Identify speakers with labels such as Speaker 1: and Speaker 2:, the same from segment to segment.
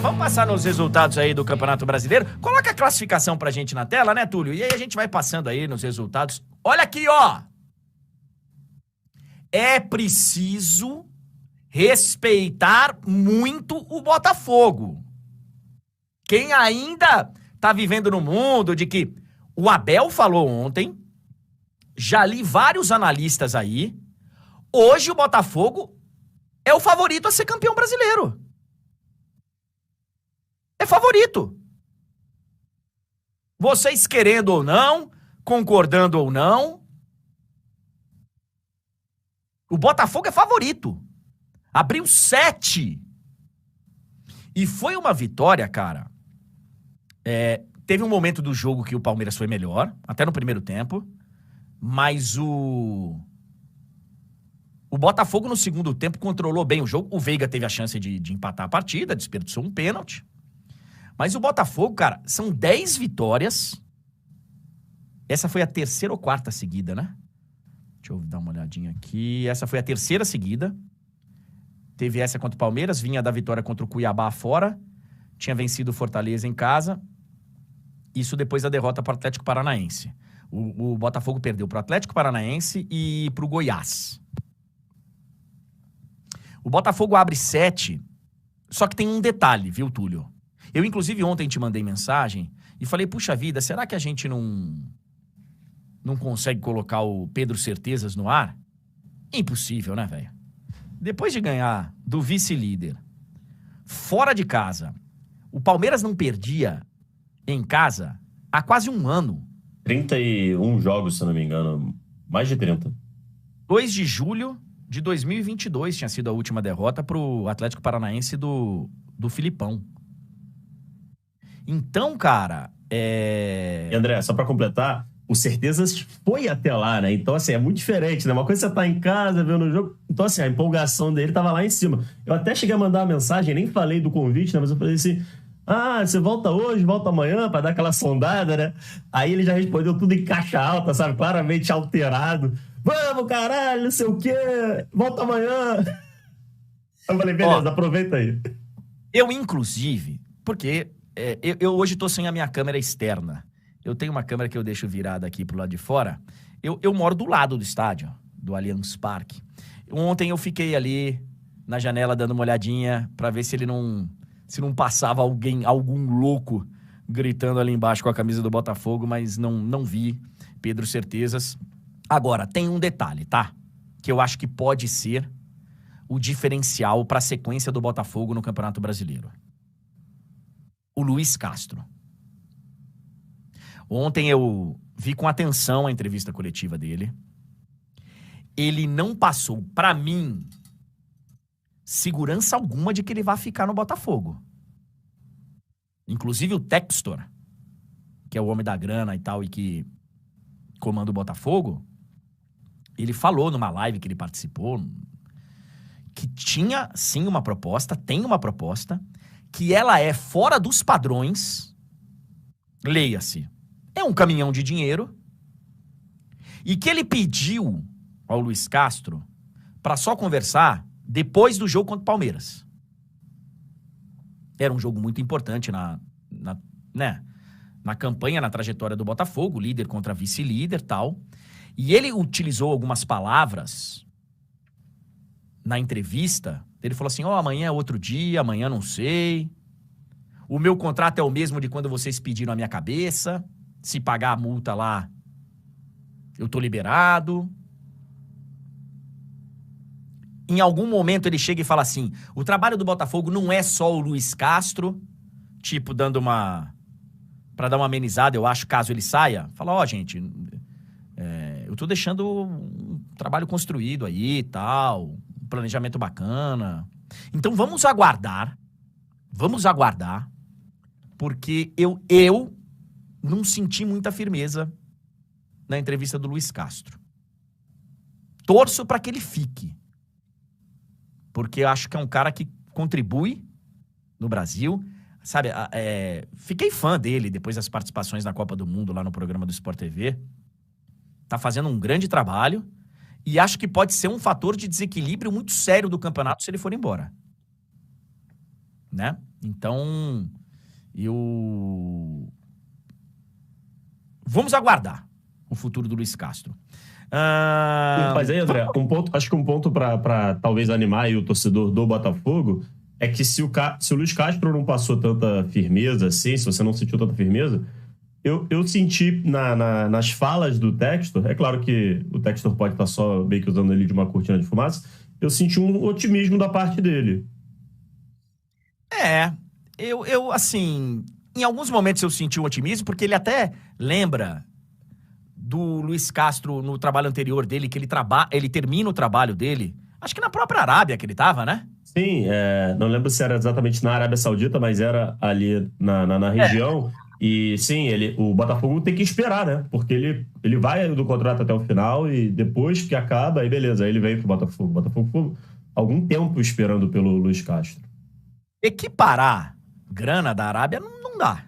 Speaker 1: Vamos passar nos resultados aí do Campeonato Brasileiro. Coloca a classificação pra gente na tela, né, Túlio? E aí a gente vai passando aí nos resultados. Olha aqui, ó! É preciso respeitar muito o Botafogo. Quem ainda tá vivendo no mundo de que o Abel falou ontem, já li vários analistas aí, hoje o Botafogo é o favorito a ser campeão brasileiro. É favorito. Vocês querendo ou não, concordando ou não, o Botafogo é favorito. Abriu 7. E foi uma vitória, cara. Teve um momento do jogo que o Palmeiras foi melhor, até no primeiro tempo, mas o Botafogo no segundo tempo controlou bem o jogo. O Veiga teve a chance de empatar a partida, desperdiçou um pênalti. Mas o Botafogo, cara, são 10 vitórias. Essa foi a terceira ou quarta seguida, né? Deixa eu dar uma olhadinha aqui. Essa foi a terceira seguida. Teve essa contra o Palmeiras, vinha da vitória contra o Cuiabá fora. Tinha vencido o Fortaleza em casa. Isso depois da derrota para o Atlético Paranaense. O Botafogo perdeu para o Atlético Paranaense e para o Goiás. O Botafogo abre 7, só que tem um detalhe, viu, Túlio? Eu, inclusive, ontem te mandei mensagem e falei, puxa vida, será que a gente não consegue colocar o Pedro Certezas no ar? Impossível, né, velho? Depois de ganhar do vice-líder, fora de casa, o Palmeiras não perdia em casa há quase um ano.
Speaker 2: 31 jogos, se não me engano. Mais de 30.
Speaker 1: 2 de julho de 2022 tinha sido a última derrota pro Atlético Paranaense do Filipão. Então, cara,
Speaker 2: E André, só pra completar, o Certezas foi até lá, né? Então, assim, é muito diferente, né? Uma coisa é você tá em casa, vendo o jogo. Então, assim, a empolgação dele tava lá em cima. Eu até cheguei a mandar uma mensagem, nem falei do convite, né? Mas eu falei assim, você volta hoje, volta amanhã, pra dar aquela sondada, né? Aí ele já respondeu tudo em caixa alta, sabe? Claramente alterado. Vamos, caralho, não sei o quê. Volta amanhã. Eu falei, beleza, aproveita aí.
Speaker 1: Eu, inclusive, porque eu hoje tô sem a minha câmera externa. Eu tenho uma câmera que eu deixo virada aqui pro lado de fora. Eu moro do lado do estádio, do Allianz Parque. Ontem eu fiquei ali na janela dando uma olhadinha pra ver se não passava algum louco gritando ali embaixo com a camisa do Botafogo, mas não vi Pedro Certezas. Agora, tem um detalhe, tá? Que eu acho que pode ser o diferencial pra sequência do Botafogo no Campeonato Brasileiro. O Luiz Castro. Ontem eu vi com atenção a entrevista coletiva dele. Ele não passou, pra mim, segurança alguma de que ele vai ficar no Botafogo. Inclusive o Textor, que é o homem da grana e tal, e que comanda o Botafogo, ele falou numa live que ele participou que tinha, sim, uma proposta, tem uma proposta, que ela é fora dos padrões, leia-se, é um caminhão de dinheiro, e que ele pediu ao Luiz Castro para só conversar depois do jogo contra o Palmeiras. Era um jogo muito importante na campanha, na trajetória do Botafogo, líder contra vice-líder e tal. E ele utilizou algumas palavras na entrevista. Ele falou assim, amanhã é outro dia, amanhã não sei. O meu contrato é o mesmo de quando vocês pediram a minha cabeça. Se pagar a multa lá, eu tô liberado. Em algum momento ele chega e fala assim, o trabalho do Botafogo não é só o Luiz Castro, tipo, pra dar uma amenizada, eu acho, caso ele saia. Fala, gente, eu tô deixando um trabalho construído aí e tal, um planejamento bacana. Então vamos aguardar, porque eu não senti muita firmeza na entrevista do Luiz Castro. Torço pra que ele fique. Porque eu acho que é um cara que contribui no Brasil, sabe? Fiquei fã dele depois das participações na Copa do Mundo lá no programa do Sport TV. Tá fazendo um grande trabalho e acho que pode ser um fator de desequilíbrio muito sério do campeonato se ele for embora. né? Então, vamos aguardar o futuro do Luiz Castro.
Speaker 2: Mas aí, André, acho que um ponto para talvez animar aí o torcedor do Botafogo é que se o Luiz Castro não passou tanta firmeza assim, se você não sentiu tanta firmeza, eu senti nas falas do Textor, é claro que o Textor pode estar só meio que usando ele de uma cortina de fumaça, eu senti um otimismo da parte dele.
Speaker 1: Eu assim, em alguns momentos eu senti um otimismo, porque ele até lembra do Luiz Castro no trabalho anterior dele, que ele termina o trabalho dele, acho que na própria Arábia que ele tava, né?
Speaker 2: Sim, não lembro se era exatamente na Arábia Saudita, mas era ali na região. E sim, o Botafogo tem que esperar, né? Porque ele vai do contrato até o final e depois que acaba, aí beleza, aí ele vem pro Botafogo. O Botafogo ficou algum tempo esperando pelo Luiz Castro.
Speaker 1: Equiparar grana da Arábia não dá.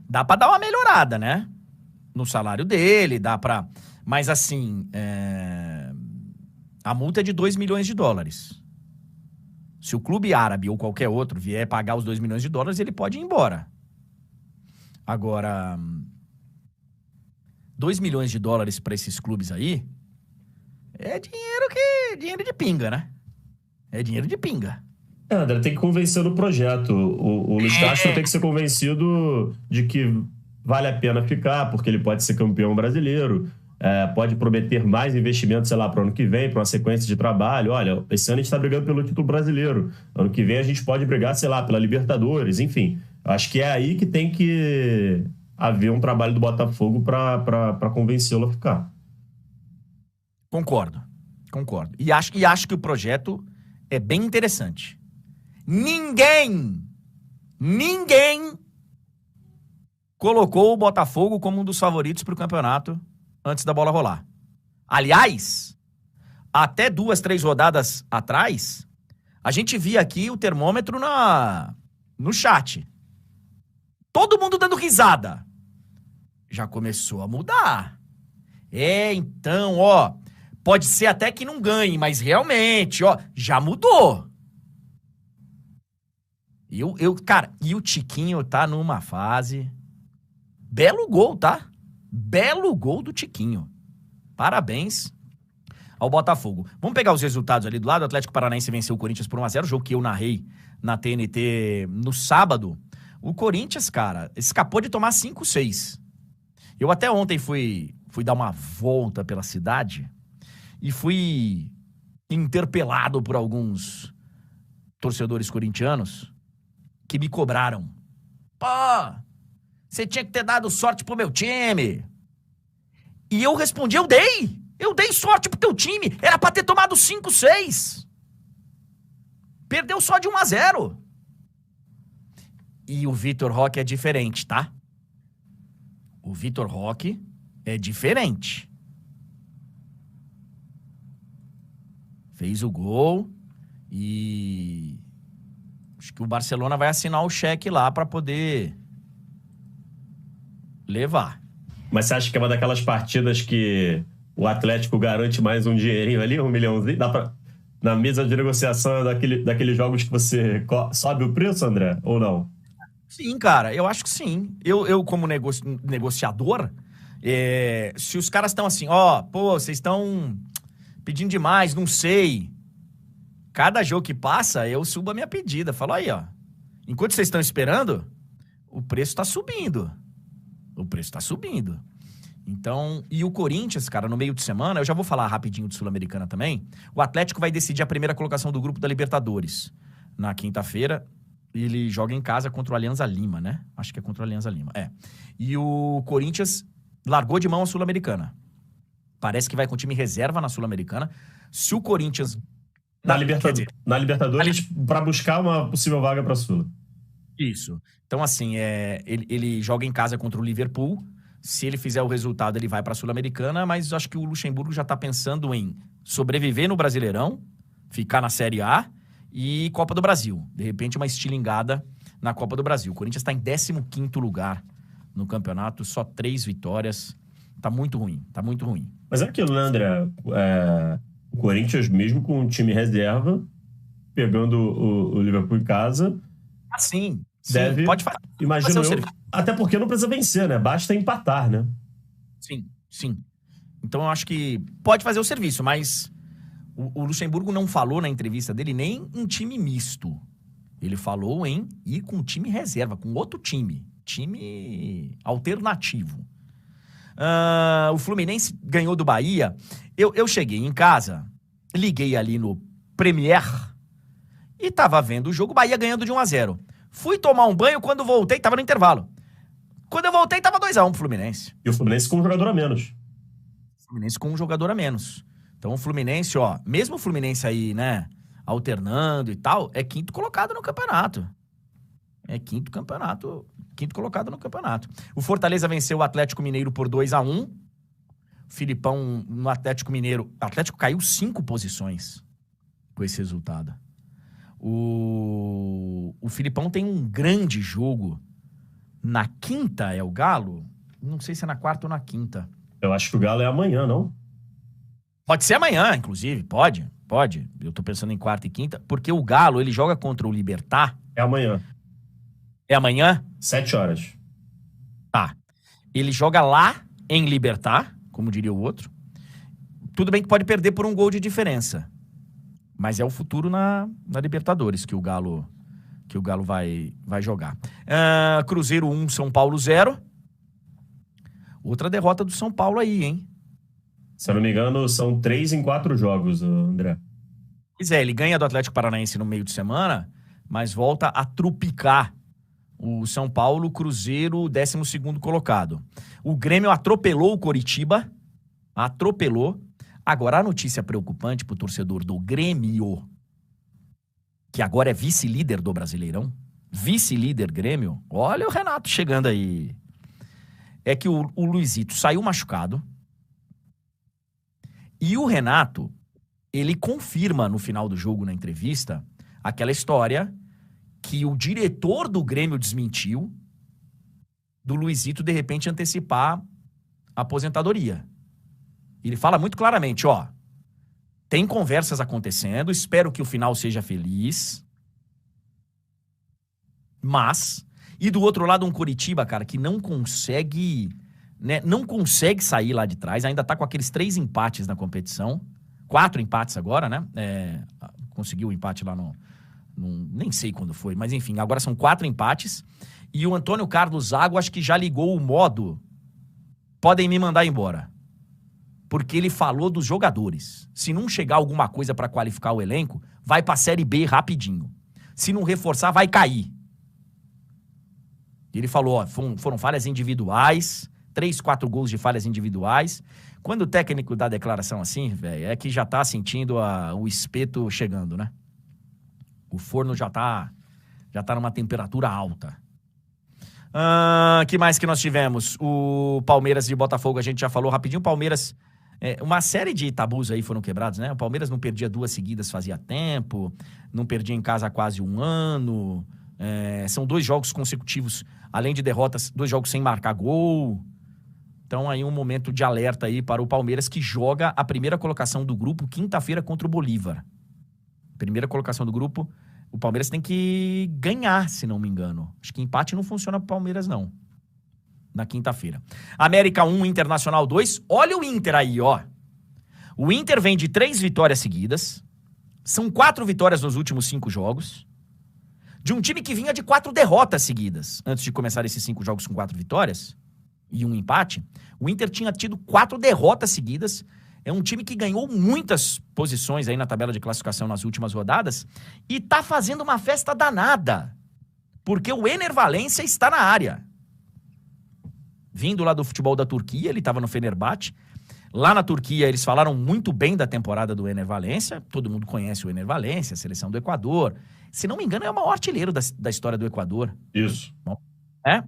Speaker 1: Dá pra dar uma melhorada, né? No salário dele, dá pra... Mas assim, a multa é de 2 milhões de dólares. Se o clube árabe ou qualquer outro vier pagar os 2 milhões de dólares, ele pode ir embora. Agora, 2 milhões de dólares para esses clubes aí é dinheiro de pinga, né? É dinheiro de pinga.
Speaker 2: André, tem que convencer do projeto. O Luiz Castro tem que ser convencido de que vale a pena ficar, porque ele pode ser campeão brasileiro, pode prometer mais investimentos, sei lá, para o ano que vem, para uma sequência de trabalho. Olha, esse ano a gente está brigando pelo título brasileiro. Ano que vem a gente pode brigar, sei lá, pela Libertadores, enfim. Acho que é aí que tem que haver um trabalho do Botafogo para convencê-lo a ficar.
Speaker 1: Concordo. E acho que o projeto é bem interessante. Ninguém colocou o Botafogo como um dos favoritos para o campeonato antes da bola rolar. Aliás, até 2, 3 rodadas atrás, a gente via aqui o termômetro no chat. Todo mundo dando risada. Já começou a mudar. Então, pode ser até que não ganhe, mas realmente, já mudou. Cara, e o Tiquinho tá numa fase... Belo gol, tá? Belo gol do Tiquinho. Parabéns ao Botafogo. Vamos pegar os resultados ali do lado. O Atlético Paranaense venceu o Corinthians por 1-0, jogo que eu narrei na TNT no sábado. O Corinthians, cara, escapou de tomar 5-6. Eu até ontem fui dar uma volta pela cidade e fui interpelado por alguns torcedores corintianos que me cobraram. Pô, você tinha que ter dado sorte pro meu time. E eu respondi, eu dei sorte pro teu time. Era pra ter tomado 5-6. Perdeu só de 1-0. E o Vitor Roque é diferente, tá? O Vitor Roque é diferente. Fez o gol e... acho que o Barcelona vai assinar o cheque lá pra poder levar.
Speaker 2: Mas você acha que é uma daquelas partidas que o Atlético garante mais um dinheirinho ali, 1 milhãozinho? Dá pra... Na mesa de negociação daqueles jogos que você sobe o preço, André? Ou não?
Speaker 1: Sim, cara, eu acho que sim. Eu como negociador, se os caras estão assim, vocês estão pedindo demais, não sei. Cada jogo que passa, eu subo a minha pedida. Falo aí, enquanto vocês estão esperando, o preço tá subindo. Então, e o Corinthians, cara, no meio de semana, eu já vou falar rapidinho de Sul-Americana também, o Atlético vai decidir a primeira colocação do grupo da Libertadores. Na quinta-feira, ele joga em casa contra o Alianza Lima, né? Acho que é contra o Alianza Lima, E o Corinthians largou de mão a Sul-Americana. Parece que vai com time reserva na Sul-Americana. Se o Corinthians...
Speaker 2: Na Libertadores, para buscar uma possível vaga para a Sula.
Speaker 1: Isso. Então, assim, ele joga em casa contra o Liverpool. Se ele fizer o resultado, ele vai para a Sul-Americana, mas acho que o Luxemburgo já está pensando em sobreviver no Brasileirão, ficar na Série A e Copa do Brasil. De repente, uma estilingada na Copa do Brasil. O Corinthians está em 15º lugar no campeonato, só 3 vitórias. Tá muito ruim.
Speaker 2: Mas é aquilo, né, André? O Corinthians, mesmo com um time reserva, pegando o Liverpool em casa,
Speaker 1: Sim.
Speaker 2: Deve,
Speaker 1: pode fazer.
Speaker 2: Imagino eu. Até porque não precisa vencer, né? Basta empatar, né?
Speaker 1: Sim. Então eu acho que pode fazer o serviço, mas o Luxemburgo não falou na entrevista dele nem um time misto. Ele falou em ir com um time reserva, com outro time alternativo. O Fluminense ganhou do Bahia. Eu cheguei em casa, liguei ali no Premier e tava vendo o jogo, Bahia ganhando de 1-0. Fui tomar um banho, quando voltei, tava no intervalo. Quando eu voltei, tava 2-1 pro Fluminense.
Speaker 2: E o Fluminense com um jogador a menos.
Speaker 1: Fluminense com um jogador a menos. Então o Fluminense, mesmo o Fluminense aí, né, alternando e tal, é quinto colocado no campeonato. Quinto colocado no campeonato. O Fortaleza venceu o Atlético Mineiro por 2-1. O Filipão no Atlético Mineiro. O Atlético caiu 5 posições com esse resultado. O Filipão tem um grande jogo na quinta, é o Galo? Não sei se é na quarta ou na quinta.
Speaker 2: Eu acho que o Galo é amanhã, não?
Speaker 1: Pode ser amanhã, inclusive. Pode. Eu tô pensando em quarta e quinta, porque o Galo, ele joga contra o Libertad.
Speaker 2: É amanhã.
Speaker 1: É amanhã?
Speaker 2: 7 horas.
Speaker 1: Tá. Ele joga lá em Libertad, como diria o outro. Tudo bem que pode perder por um gol de diferença. Mas é o futuro na Libertadores que o Galo vai jogar. Cruzeiro 1, São Paulo 0. Outra derrota do São Paulo aí, hein?
Speaker 2: Se eu não me engano, são 3 em 4 jogos, André.
Speaker 1: Pois é, ele ganha do Atlético Paranaense no meio de semana, mas volta a trupicar o São Paulo, Cruzeiro, 12º colocado. O Grêmio atropelou o Coritiba. Atropelou. Agora, a notícia preocupante pro torcedor do Grêmio, que agora é vice-líder do Brasileirão, vice-líder Grêmio, olha o Renato chegando aí. É que o Luizito saiu machucado e o Renato, ele confirma no final do jogo, na entrevista, aquela história que o diretor do Grêmio desmentiu do Luizito, de repente, antecipar a aposentadoria. Ele fala muito claramente, tem conversas acontecendo, espero que o final seja feliz, mas... E do outro lado, um Coritiba, cara, que não consegue, né, não consegue sair lá de trás, ainda tá com aqueles 3 empates na competição, 4 empates agora, né? Conseguiu o empate lá nem sei quando foi, mas enfim, agora são 4 empates. E o Antônio Carlos Zago, acho que já ligou o modo podem me mandar embora. Porque ele falou dos jogadores. Se não chegar alguma coisa pra qualificar o elenco, vai pra Série B rapidinho. Se não reforçar, vai cair. Ele falou, foram falhas individuais, 3, 4 gols de falhas individuais. Quando o técnico dá declaração assim, velho, é que já tá sentindo o espeto chegando, né? O forno já tá numa temperatura alta. Que mais que nós tivemos? O Palmeiras e Botafogo, a gente já falou rapidinho. O Palmeiras, uma série de tabus aí foram quebrados, né? O Palmeiras não perdia 2 seguidas fazia tempo, não perdia em casa há quase 1 ano. São 2 jogos consecutivos, além de derrotas, 2 jogos sem marcar gol. Então aí um momento de alerta aí para o Palmeiras, que joga a primeira colocação do grupo quinta-feira contra o Bolívar. Primeira colocação do grupo, o Palmeiras tem que ganhar, se não me engano. Acho que empate não funciona pro Palmeiras, não. Na quinta-feira. América 1, Internacional 2. Olha o Inter aí, ó. O Inter vem de 3 vitórias seguidas. São 4 vitórias nos últimos 5 jogos. De um time que vinha de 4 derrotas seguidas. Antes de começar esses 5 jogos com 4 vitórias e 1 empate, o Inter tinha tido 4 derrotas seguidas. É um time que ganhou muitas posições aí na tabela de classificação nas últimas rodadas e tá fazendo uma festa danada. Porque o Ener Valencia está na área. Vindo lá do futebol da Turquia, ele estava no Fenerbahçe. Lá na Turquia, eles falaram muito bem da temporada do Ener Valencia. Todo mundo conhece o Ener Valencia, a seleção do Equador. Se não me engano, é o maior artilheiro da história do Equador.
Speaker 2: Isso.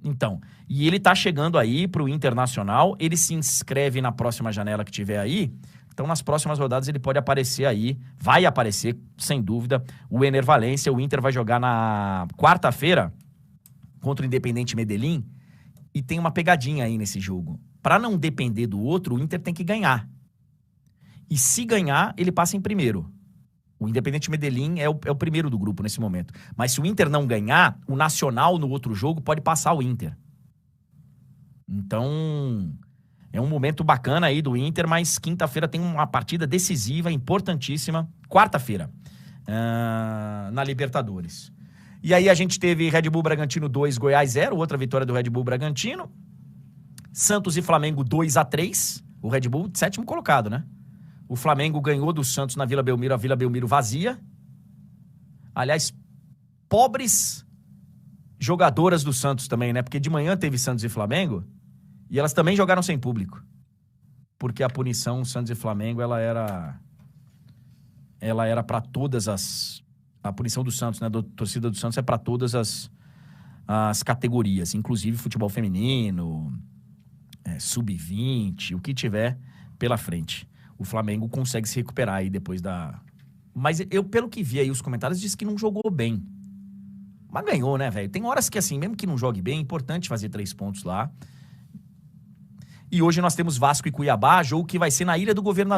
Speaker 1: Então. E ele tá chegando aí pro Internacional. Ele se inscreve na próxima janela que tiver aí. Então, nas próximas rodadas, ele pode aparecer aí. Vai aparecer, sem dúvida, o Ener Valencia. O Inter vai jogar na quarta-feira contra o Independente Medellín. E tem uma pegadinha aí nesse jogo. Para não depender do outro, o Inter tem que ganhar. E se ganhar, ele passa em primeiro. O Independente Medellín é o primeiro do grupo nesse momento. Mas se o Inter não ganhar, o Nacional no outro jogo pode passar o Inter. Então, é um momento bacana aí do Inter, mas quinta-feira tem uma partida decisiva, importantíssima. Quarta-feira, na Libertadores. E aí a gente teve Red Bull Bragantino 2, Goiás 0, outra vitória do Red Bull Bragantino. Santos e Flamengo 2-3. O Red Bull, 7º colocado, né? O Flamengo ganhou do Santos na Vila Belmiro, a Vila Belmiro vazia. Aliás, pobres jogadoras do Santos também, né? Porque de manhã teve Santos e Flamengo e elas também jogaram sem público. Porque a punição Santos e Flamengo, ela era para todas as... A punição do Santos, né? Da torcida do Santos é para todas as categorias, inclusive futebol feminino, sub-20, o que tiver pela frente. O Flamengo consegue se recuperar aí depois da... Mas eu, pelo que vi aí os comentários, disse que não jogou bem. Mas ganhou, né, velho? Tem horas que, assim, mesmo que não jogue bem, é importante fazer 3 pontos lá. E hoje nós temos Vasco e Cuiabá, jogo que vai ser na Ilha do Governador.